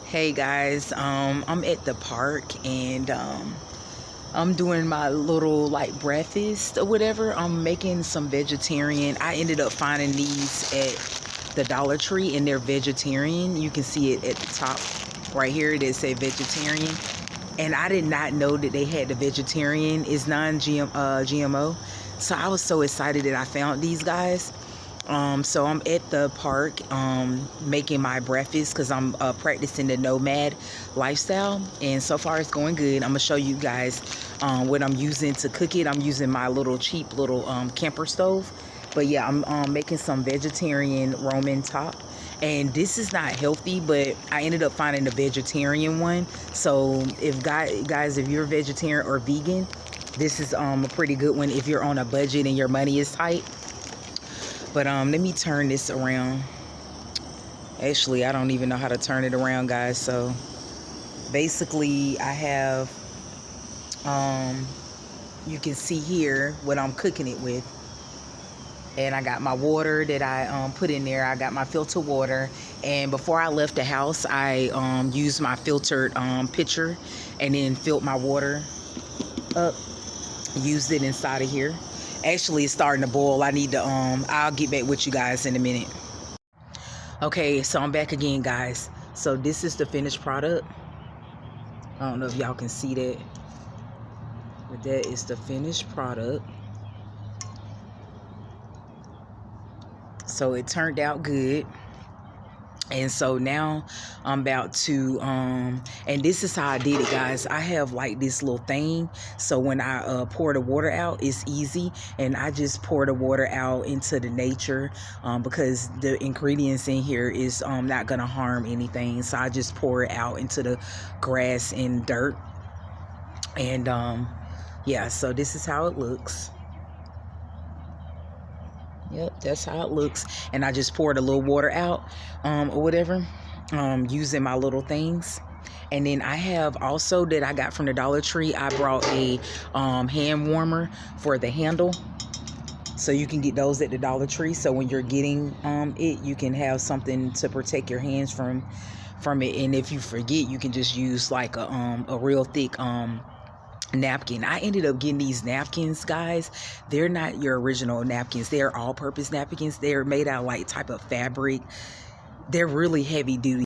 Hey guys, I'm at the park and I'm doing my little like breakfast or whatever. I'm making some vegetarian. I ended up finding these at the Dollar Tree and they're vegetarian. You can see it at the top right here. It is a vegetarian. And I did not know that they had the vegetarian. It's non-GMO. So I was so excited that I found these guys. So I'm at the park making my breakfast because I'm practicing the Nomad lifestyle, and so far it's going good. I'm gonna show you guys what I'm using to cook it. I'm using my little cheap little camper stove, but yeah, I'm making some vegetarian Roman top, and this is not healthy, but I ended up finding the vegetarian one. So if guys, if you're vegetarian or vegan, this is a pretty good one if you're on a budget and your money is tight. But let me turn this around. Actually, I don't even know how to turn it around, guys. So basically I have, you can see here what I'm cooking it with. And I got my water that I put in there. I got my filtered water. And before I left the house, I used my filtered pitcher and then filled my water up. Used it inside of here. Actually, it's starting to boil. I need to, I'll get back with you guys in a minute. Okay, so I'm back again, guys. So this is the finished product. I don't know if y'all can see that, but that is the finished product. So it turned out good. And so now I'm about to, and this is how I did it, guys. I have like this little thing. So when I pour the water out, it's easy. And I just pour the water out into the nature because the ingredients in here is not going to harm anything. So I just pour it out into the grass and dirt. And yeah, so this is how it looks. Yep, that's how it looks. And I just poured a little water out or whatever, using my little things. And then I have also that I got from the Dollar Tree, I brought a hand warmer for the handle. So you can get those at the Dollar Tree. So when you're getting it, you can have something to protect your hands from it. And if you forget, you can just use like a real thick napkin. I ended up getting these napkins, guys. They're not your original napkins. They're all-purpose napkins. They're made out of like type of fabric. They're really heavy duty.